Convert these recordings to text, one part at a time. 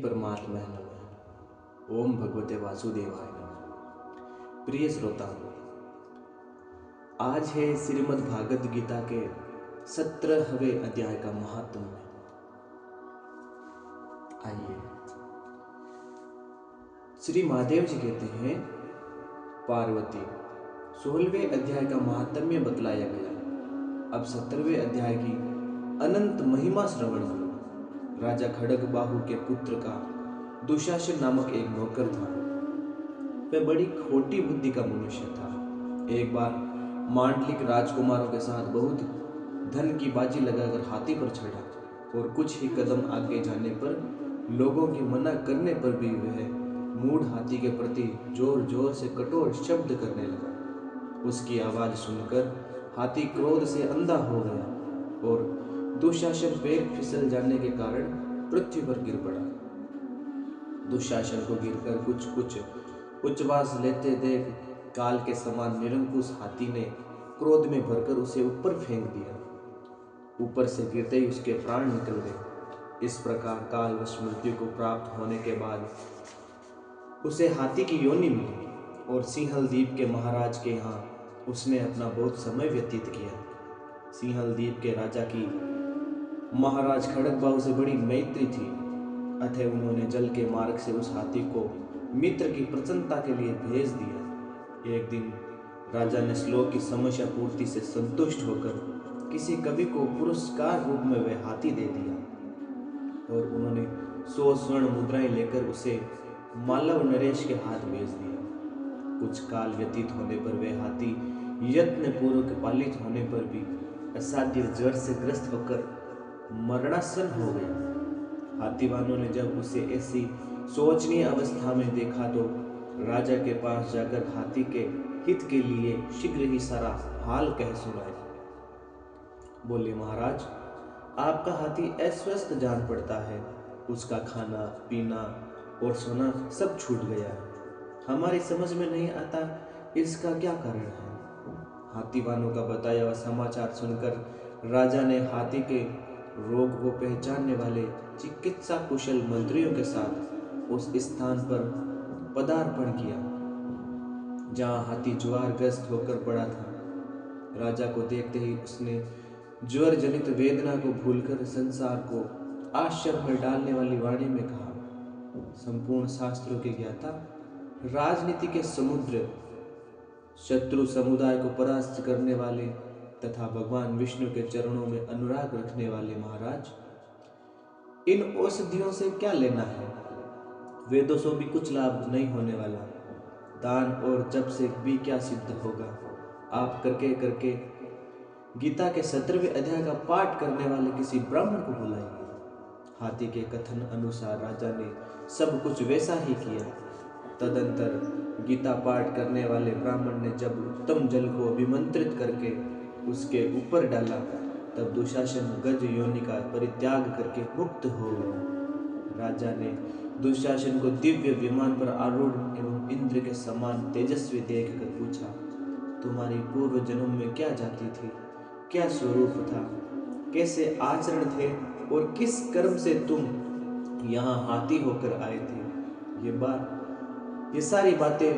परमात्मा नमः। ओम भगवते वासुदेवाय नमः। प्रिय श्रोता, आज है श्रीमद् भागवत गीता के 17वें अध्याय का महात्म्य। आइए, श्री महादेव जी कहते हैं, पार्वती 16वें अध्याय का महात्म्य बतलाया गया। अब 17वें अध्याय की अनंत महिमा श्रवण करो। राजा खड्गबाहु के पुत्र का दुशासन नामक एक नौकर था। वह बड़ी खोटी बुद्धि का मनुष्य था। एक बार मांडलिक राजकुमारों के साथ बहुत धन की बाजी लगाकर हाथी पर चढ़ा और कुछ ही कदम आगे जाने पर लोगों के मना करने पर भी वह मूढ़ हाथी के प्रति जोर जोर से कठोर शब्द करने लगा। उसकी आवाज सुनकर हाथी क्रोध से अंधा हो गया और दुशासन पैर फिसल जाने के कारण पृथ्वी पर गिर पड़ा। दुशासन को गिरकर कुछ उच्छ्वास लेते देख काल के समान निरंकुश हाथी ने क्रोध में भरकर उसे ऊपर फेंक दिया। ऊपर से गिरते ही उसके प्राण निकल गए। इस प्रकार कालवश मृत्यु को प्राप्त होने के बाद उसे हाथी की योनि मिली और सिंहल द्वीप के महाराज के यहाँ उसने अपना बहुत समय व्यतीत किया। सिंहल द्वीप के राजा की महाराज खड्गबाहु से बड़ी मैत्री थी, अतः उन्होंने जल के मार्ग से उस हाथी को मित्र की प्रसन्नता के लिए भेज दिया। एक दिन राजा ने श्लोक की समस्या पूर्ति से संतुष्ट होकर किसी कवि को पुरस्कार रूप में वह हाथी दे दिया और उन्होंने 100 स्वर्ण मुद्राएं लेकर उसे मालव नरेश के हाथ भेज दिया। कुछ काल व्यतीत होने पर वह हाथी यत्न पूर्वक पालित होने पर भी असाध्य ज्वर से ग्रस्त होकर मरणासन हो गया। हाथीवानों ने जब उसे ऐसी शोचनीय अवस्था में देखा तो राजा के पास जाकर हाथी के हित के लिए शीघ्र ही सारा हाल कह सुनाया। बोले, महाराज, आपका हाथी अस्वस्थ जान पड़ता है। उसका खाना पीना और सोना सब छूट गया है। हमारी समझ में नहीं आता इसका क्या कारण है। हाथीवानों का बताया हुआ समाचार सुनकर राजा ने हाथी के रोग को पहचानने वाले चिकित्सा कुशल मंत्रियों के साथ उस स्थान पर पदार्पण किया जहां हाथी ज्वरग्रस्त होकर पड़ा था। राजा को देखते ही उसने ज्वर जनित वेदना को भूलकर संसार को आश्चर्य में डालने वाली वाणी में कहा, संपूर्ण शास्त्रों के ज्ञाता, राजनीति के समुद्र, शत्रु समुदाय को परास्त करने वाले तथा भगवान विष्णु के चरणों में अनुराग रखने वाले महाराज, इन औषधियों से क्या लेना है। वेदों से भी कुछ लाभ नहीं होने वाला। दान और जप से भी क्या सिद्ध होगा। आप करके करके गीता के 17वें अध्याय का पाठ करने वाले किसी ब्राह्मण को बुलाइए। हाथी के कथन अनुसार राजा ने सब कुछ वैसा ही किया। तदंतर गीता पाठ करने वाले ब्राह्मण ने जब उत्तम जल को अभिमंत्रित करके उसके ऊपर डाला तब दुशासन गज योनि का परित्याग करके मुक्त हो गया। राजा ने दुशासन को दिव्य विमान पर आरूढ़ एवं इंद्र के समान तेजस्वी देखकर पूछा, तुम्हारी पूर्व जन्म में क्या जाति थी, क्या स्वरूप था, कैसे आचरण थे और किस कर्म से तुम यहाँ हाथी होकर आए थे। ये सारी बातें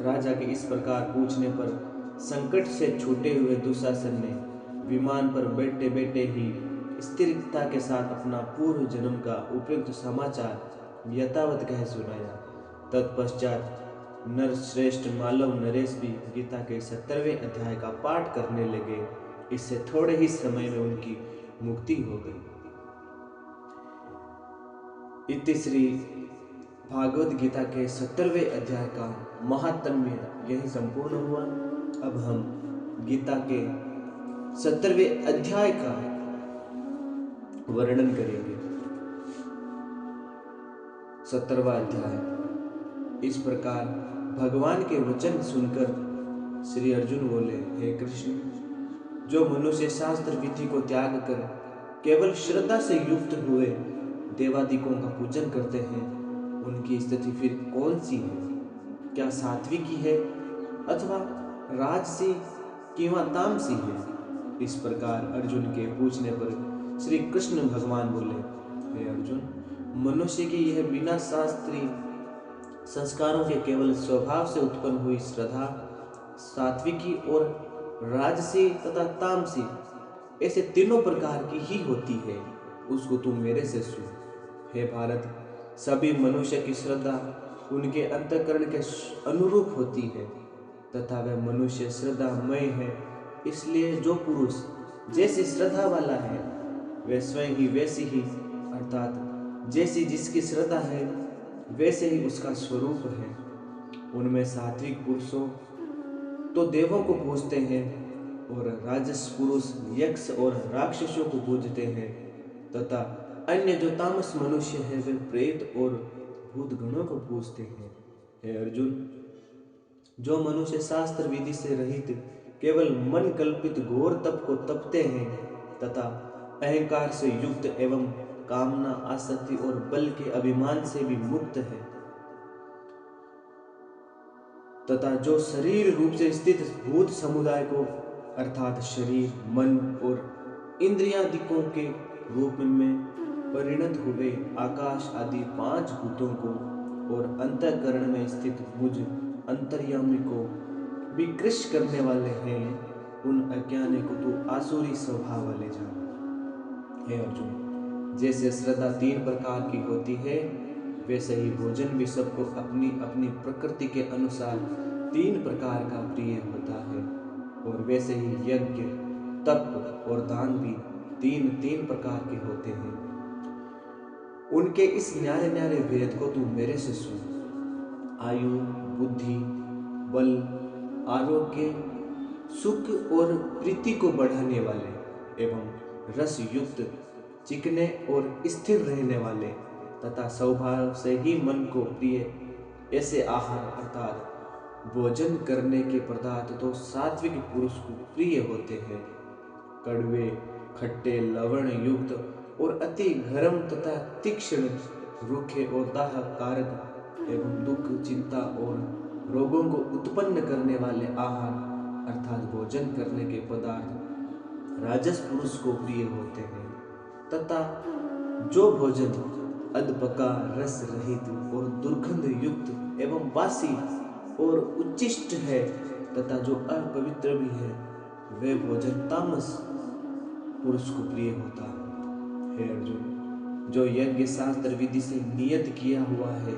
राजा के इस प्रकार पूछने पर संकट से छूटे हुए दुशासन ने विमान पर बैठे बैठे ही स्थिरता के साथ अपना पूर्व जन्म का उपयुक्त समाचार यथावत कह सुनाया। तत्पश्चात नरश्रेष्ठ मालव नरेश भी गीता के 17वें अध्याय का पाठ करने लगे। इससे थोड़े ही समय में उनकी मुक्ति हो गई। इति श्री भागवत गीता के 17वें अध्याय का महात्म्य यही संपूर्ण हुआ। अब हम गीता के 17वें अध्याय का वर्णन करेंगे। 17वां अध्याय। इस प्रकार भगवान के वचन सुनकर श्री अर्जुन बोले, हे कृष्ण, जो मनुष्य शास्त्र विधि को त्याग कर केवल श्रद्धा से युक्त हुए देवादिकों का पूजन करते हैं, उनकी स्थिति फिर कौन सी है। क्या सात्विकी है अथवा राजसी कि वह तामसी है। इस प्रकार अर्जुन के पूछने पर श्री कृष्ण भगवान बोले, हे अर्जुन, मनुष्य की यह बिना शास्त्रीय संस्कारों के केवल स्वभाव से उत्पन्न हुई श्रद्धा सात्विकी और राजसी तथा तामसी ऐसे तीनों प्रकार की ही होती है, उसको तू मेरे से सुन। हे भारत, सभी मनुष्य की श्रद्धा उनके अंतःकरण के अनुरूप होती है तथा वह मनुष्य श्रद्धामय है। इसलिए जो पुरुष जैसी श्रद्धा वाला है वह स्वयं ही वैसी ही, अर्थात जैसी जिसकी श्रद्धा है वैसे ही उसका स्वरूप है। उनमें सात्विक पुरुषों तो देवों को पूजते हैं और राजस पुरुष यक्ष और राक्षसों को पूजते हैं तथा अन्य जो तामस मनुष्य है वे प्रेत और भूत गणों को पूजते हैं। हे अर्जुन, जो मनुष्य शास्त्र विधि से रहित केवल मन कल्पित घोर तप को तपते हैं तथा अहंकार से युक्त एवं कामना आसक्ति और बल के अभिमान से भी मुक्त है तथा जो शरीर रूप से स्थित भूत समुदाय को अर्थात शरीर, मन और इंद्रियादिकों के रूप में परिणत हुए आकाश आदि 5 भूतों को और अंतःकरण में स्थित मुझ अंतर्यामी को भी कृष्ण करने वाले हैं, उन अज्ञानी को तू आसुरी स्वभाव वाले जान। हे अर्जुन, जैसे श्रद्धा 3 प्रकार की होती है वैसे ही भोजन भी सबको अपनी अपनी प्रकृति के अनुसार 3 प्रकार का प्रिय होता है और वैसे ही यज्ञ, तप और दान भी 3 प्रकार के होते हैं। उनके इस न्यारे न्यारे भेद को तू मेरे से सुन। आयु, बुद्धि, बल, आरोग्य, सुख और प्रीति को बढ़ाने वाले एवं रस युक्त, चिकने और स्थिर रहने वाले तथा स्वभाव से ही मन को प्रिय ऐसे आहार अर्थात भोजन करने के पदार्थ तो सात्विक पुरुष को प्रिय होते हैं। कड़वे, खट्टे, लवण युक्त और अति गरम तथा तीक्ष्ण, रूखे और दाहक कारक एवं दुख, चिंता और रोगों को उत्पन्न करने वाले आहार अर्थात भोजन करने के पदार्थ राजस पुरुष को प्रिय होते हैं तथा जो भोजन अधपका, रस रहित और दुर्गंध युक्त एवं वासी और उच्चिष्ट है तथा जो अपवित्र भी है वह भोजन तामस पुरुष को प्रिय होता है। हे अर्जुन, जो यज्ञ शास्त्र विधि से नियत किया हुआ है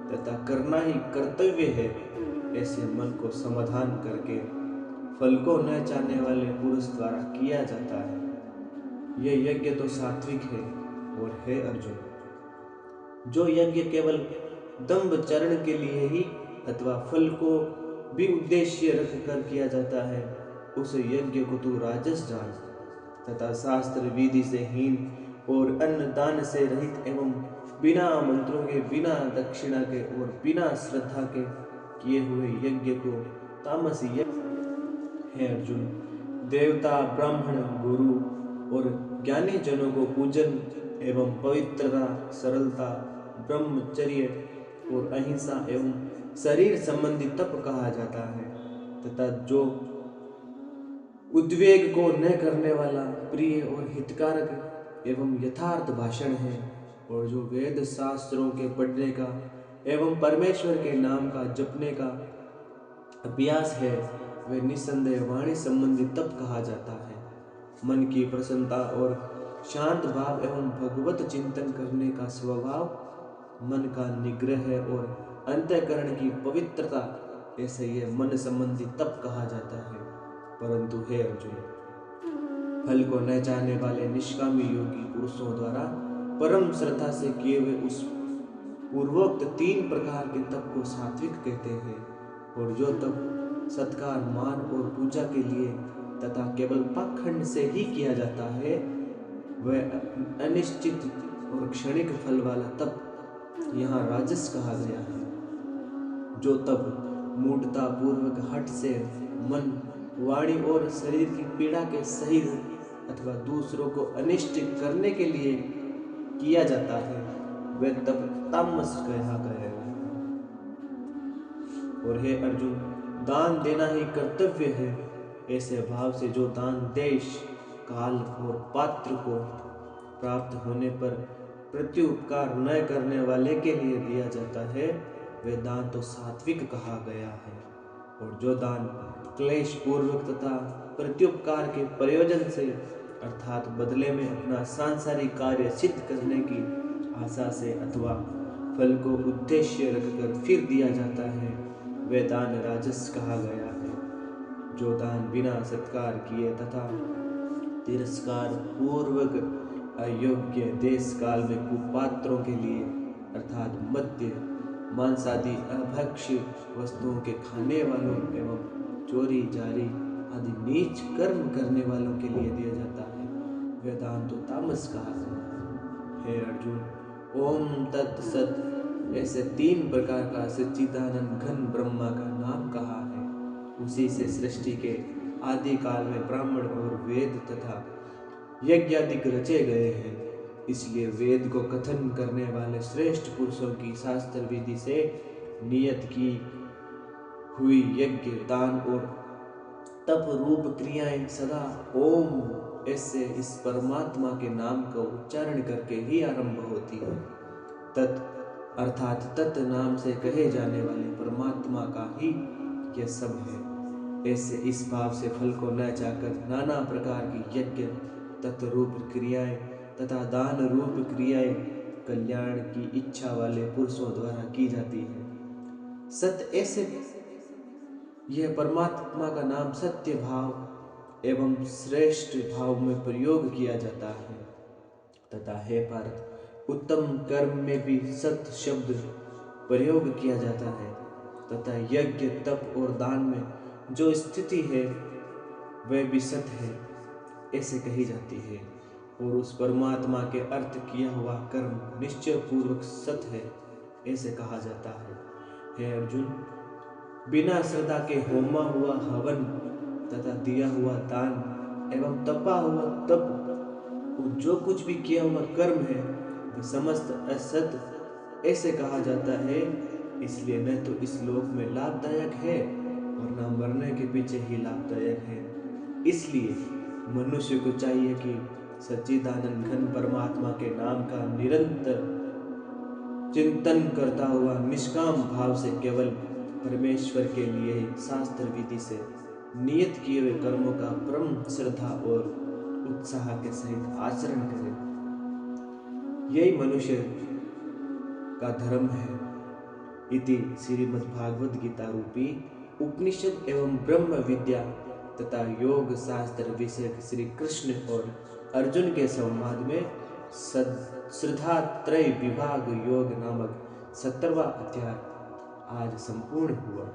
तथा करना ही कर्तव्य है ऐसे मन को समाधान करके फल को न चाहने वाले पुरुष द्वारा किया जाता है। यह यज्ञ तो सात्विक है। और हे अर्जुन, जो यज्ञ केवल दंभ चरण के लिए ही अथवा फल को भी उद्देश्य रखकर किया जाता है उस यज्ञ को तू राजस जान तथा शास्त्र विधि से हीन और अन्न दान से रहित एवं बिना मंत्रों के, बिना दक्षिणा के और बिना श्रद्धा के किए हुए यज्ञ को तामसी यज्ञ। हे अर्जुन, देवता, ब्राह्मण, गुरु और ज्ञानी जनों को पूजन एवं पवित्रता, सरलता, ब्रह्मचर्य और अहिंसा एवं शरीर संबंधी तप कहा जाता है तथा जो उद्वेग को न करने वाला, प्रिय और हितकारक एवं यथार्थ भाषण है और जो वेद शास्त्रों के पढ़ने का एवं परमेश्वर के नाम का जपने का अभ्यास है वह निसंदेह वाणी संबंधी तप कहा जाता है। मन की प्रसन्नता और शांत भाव एवं भगवत चिंतन करने का स्वभाव, मन का निग्रह और अंतःकरण की पवित्रता, ऐसे ये मन संबंधी तप कहा जाता है। परंतु हे अर्जुन, फल को न चाहने वाले निष्कामी योगी पुरुषों द्वारा परम श्रद्धा से किए हुए उस पूर्वोक्त 3 प्रकार के तप को सात्विक कहते हैं। और जो तप सत्कार, मान और पूजा के लिए तथा केवल पाखंड से ही किया जाता है वह अनिश्चित और क्षणिक फल वाला तप यहाँ राजस कहा गया है। जो तप मूढ़ता पूर्वक हठ से मन, वाणी और शरीर की पीड़ा के सहित अथवा दूसरों को अनिष्ट करने के लिए किया जाता है वह तप तामस कहा गया है। और हे अर्जुन, दान देना ही कर्तव्य है ऐसे भाव से जो दान देश, काल और पात्र को प्राप्त होने पर प्रत्युपकार न करने वाले के लिए दिया जाता है वह दान तो सात्विक कहा गया है। और जो दान क्लेश पूर्वक तथा प्रत्युपकार के प्रयोजन से अर्थात बदले में अपना सांसारिक कार्य सिद्ध करने की आशा से अथवा फल को उद्देश्य रखकर फिर दिया जाता है वह दान राजस कहा गया है। जो दान बिना सत्कार किए तथा तिरस्कार पूर्वक अयोग्य देश काल में कुपात्रों के लिए अर्थात मद्य मांसादि अभक्ष्य वस्तुओं के खाने वालों एवं चोरी जारी आदि नीच कर्म करने वालों के लिए दिया जाता है वह दान तो तामस कहा है। हे अर्जुन, ओम तत्सत ऐसे 3 प्रकार का सच्चिदानंद घन ब्रह्मा का नाम कहा है। उसी से सृष्टि के आदि काल में ब्राह्मण और वेद तथा यज्ञ आदि रचे गए हैं। इसलिए वेद को कथन करने वाले श्रेष्ठ पुरुषों की शास्त्र विधि से नियत की हुई यज्ञ दान और तप रूप क्रियाएं सदा ओम ऐसे इस परमात्मा के नाम का उच्चारण करके ही आरंभ होती है। तत् अर्थात तत् नाम से कहे जाने वाले परमात्मा का ही यह सब है। ऐसे इस भाव से फल को न चाहकर नाना प्रकार की यज्ञ तत्रूप क्रियाएं तथा दान रूप क्रियाएं कल्याण की इच्छा वाले पुरुषों द्वारा की जाती है। सत्य ऐसे यह परमात्मा का नाम सत्य भाव एवं श्रेष्ठ भाव में प्रयोग किया जाता है तथा हे पार्थ उत्तम कर्म में भी सत्य शब्द प्रयोग किया जाता है तथा यज्ञ तप और दान में जो स्थिति है वह भी सत्य है ऐसे कही जाती है। और उस परमात्मा के अर्थ किया हुआ कर्म निश्चय पूर्वक सत्य है ऐसे कहा जाता है। हे अर्जुन, बिना श्रद्धा के होमा हुआ हवन तथा दिया हुआ दान एवं तपा हुआ तप और जो कुछ भी किया हुआ कर्म है वह समस्त असत ऐसे कहा जाता है। इसलिए न तो इस लोक में लाभदायक है और न मरने के पीछे ही लाभदायक है। इसलिए मनुष्य को चाहिए कि सच्चिदानंद घन परमात्मा के नाम का निरंतर चिंतन करता हुआ निष्काम भाव से केवल परमेश्वर के लिए शास्त्र विधि से नियत किए हुए कर्मों का परम श्रद्धा और उत्साह के सहित आचरण करे। यही मनुष्य का धर्म है। इति श्रीमद्भागवत गीता रूपी उपनिषद एवं ब्रह्म विद्या तथा योग शास्त्र विषय श्री कृष्ण और अर्जुन के संवाद में श्रद्धात्रय विभाग योग नामक 17वां अध्याय आज संपूर्ण हुआ।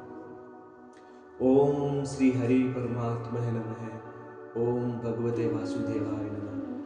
ओम श्री हरि परमात्मा नमः। ओम भगवते वासुदेवाय नमः।